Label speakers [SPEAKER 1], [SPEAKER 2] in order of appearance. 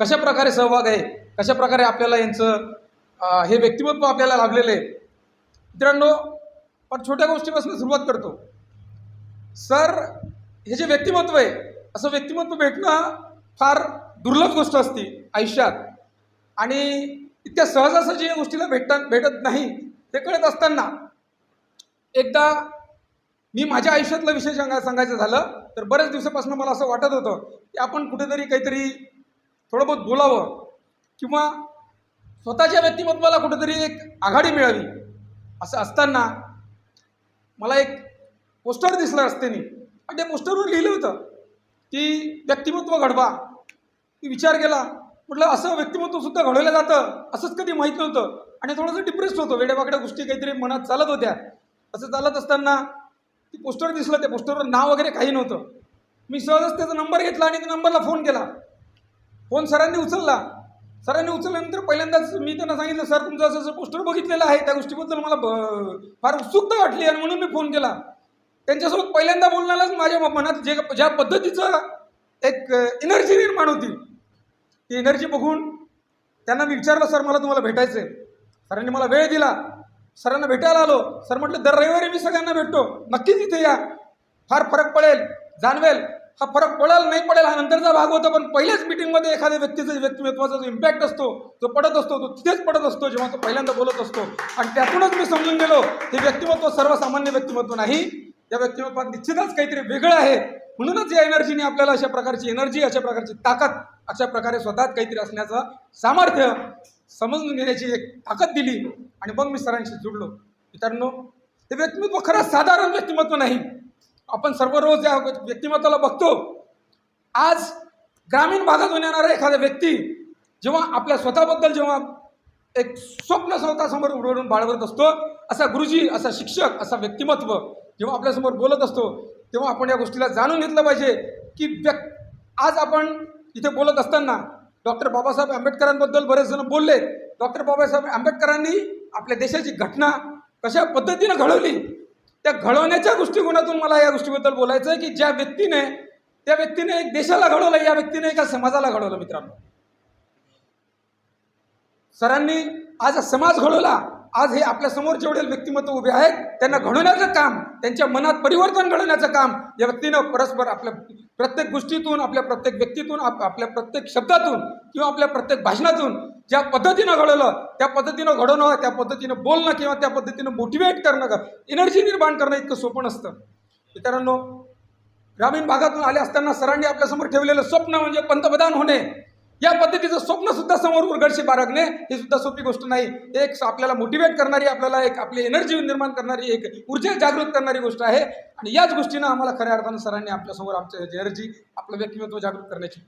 [SPEAKER 1] कशा प्रकारे सहभाग आहे, कशा प्रकारे आपल्याला यांचं हे व्यक्तिमत्व आपल्याला लाभलेलं आहे. मित्रांनो, पण छोट्या गोष्टीपासून सुरुवात करतो. सर हे जे व्यक्तिमत्व आहे, असं व्यक्तिमत्व भेटणं फार दुर्लभ गोष्ट असते आयुष्यात. आणि इतक्या सहजासहजी या गोष्टीला भेटत नाही. ते कळत असताना एकदा मी माझ्या आयुष्यातला विषय सांगायचं झालं तर बऱ्याच दिवसापासून मला असं वाटत होतं की आपण कुठेतरी काहीतरी थोडं बहुत बोलावं किंवा स्वतःच्या व्यक्तिमत्वाला कुठेतरी एक आघाडी मिळावी. असं असताना मला एक पोस्टर दिसलं रस्त्याने आणि त्या पोस्टरवर लिहिलं होतं की व्यक्तिमत्व घडवा. मी विचार केला, म्हटलं असं व्यक्तिमत्व सुद्धा घडवलं जातं असंच कधी माहीत नव्हतं. आणि थोडंसं डिप्रेस्ड होतो, वेड्यावाकड्या गोष्टी काहीतरी मनात चालत होत्या. असं चालत असताना ती पोस्टर दिसलं, त्या पोस्टरवर नाव वगैरे काही नव्हतं. मी सहजच त्याचा नंबर घेतला आणि त्या नंबरला फोन केला. फोन सरांनी उचलला. सरांनी उचलल्यानंतर पहिल्यांदाच मी त्यांना सांगितलं, सर तुमचं असं पोस्टर बघितलेलं आहे, त्या गोष्टीबद्दल मला फार उत्सुकता वाटली आणि म्हणून मी फोन केला. त्यांच्यासोबत पहिल्यांदा बोलण्यालाच माझ्या मनात ज्या पद्धतीचं एक एनर्जी निर्माण होती, ती एनर्जी बघून त्यांना मी विचारलं, सर मला तुम्हाला भेटायचं आहे. सरांनी मला वेळ दिला. सरांना भेटायला आलो. सर म्हटलं, दर रविवारी मी सगळ्यांना भेटतो, नक्कीच इथे या, फार फरक पडेल, जाणवेल. हा फरक पडेल नाही पडेल हा नंतरचा भाग होता, पण पहिल्याच मिटिंगमध्ये एखाद्या व्यक्तिमत्वाचा जो इम्पॅक्ट असतो, जो पडत असतो, तो तिथेच पडत असतो जेव्हा तो पहिल्यांदा बोलत असतो. आणि त्यातूनच मी समजून गेलो हे व्यक्तिमत्व सर्वसामान्य व्यक्तिमत्व नाही, या व्यक्तिमत्वात निश्चितच काहीतरी वेगळं आहे. म्हणूनच या एनर्जीने आपल्याला अशा प्रकारची एनर्जी, अशा प्रकारची ताकद, अशा प्रकारे स्वतःत काहीतरी असण्याचं सामर्थ्य समजून घेण्याची एक ताकद दिली. आणि मग मी सरांशी जुडलो. मित्रांनो, हे व्यक्तिमत्व खरंच साधारण व्यक्तिमत्व नाही. आपण सर्व रोज या व्यक्तिमत्वाला बघतो. आज ग्रामीण भागातून येणारा एखादा व्यक्ती जेव्हा आपल्या स्वतःबद्दल जेव्हा एक स्वप्न स्वतःसमोर उडवून बाळगत असतो, असा गुरुजी, असा शिक्षक, असा व्यक्तिमत्व जेव्हा आपल्यासमोर बोलत असतो, तेव्हा आपण या गोष्टीला जाणून घेतलं पाहिजे की आज आपण इथे बोलत असताना डॉक्टर बाबासाहेब आंबेडकरांबद्दल बरेच जण बोलले. डॉक्टर बाबासाहेब आंबेडकरांनी आपल्या देशाची घटना कशा पद्धतीनं घडवली, त्या घडवण्याच्या दृष्टिकोनातून मला या गोष्टीबद्दल बोलायचं आहे की त्या व्यक्तीने एक देशाला घडवलं, या व्यक्तीने एका समाजाला घडवलं. मित्रांनो, सरांनी आज समाज घडवला. आज हे आपल्यासमोर जेवढे व्यक्तिमत्व उभे आहेत त्यांना घडवण्याचं काम, त्यांच्या मनात परिवर्तन घडवण्याचं काम या व्यक्तीनं परस्पर आपल्या प्रत्येक गोष्टीतून, आपल्या प्रत्येक व्यक्तीतून, आपल्या प्रत्येक शब्दातून किंवा आपल्या प्रत्येक भाषणातून ज्या पद्धतीनं घडवलं, त्या पद्धतीनं घडवणं, त्या पद्धतीनं बोलणं किंवा त्या पद्धतीनं मोटिवेट करणं, एनर्जी निर्माण करणं इतकं सोपं नसतं. मित्रांनो, ग्रामीण भागातून आले असताना सरांनी आपल्यासमोर ठेवलेलं स्वप्न म्हणजे पंतप्रधान होणे, या पद्धतीचं स्वप्न सुद्धा समोर उघडशी बाळगणे ही सुद्धा सोपी गोष्ट नाही. एक आपल्याला मोटिवेट करणारी, आपल्याला एक आपली एनर्जी निर्माण करणारी, एक ऊर्जा जागृत करणारी गोष्ट आहे. आणि याच गोष्टीनं आम्हाला खऱ्या अर्थानं सरांनी आपल्यासमोर आमचं एनर्जी, आपलं व्यक्तिमत्व जागृत करण्याची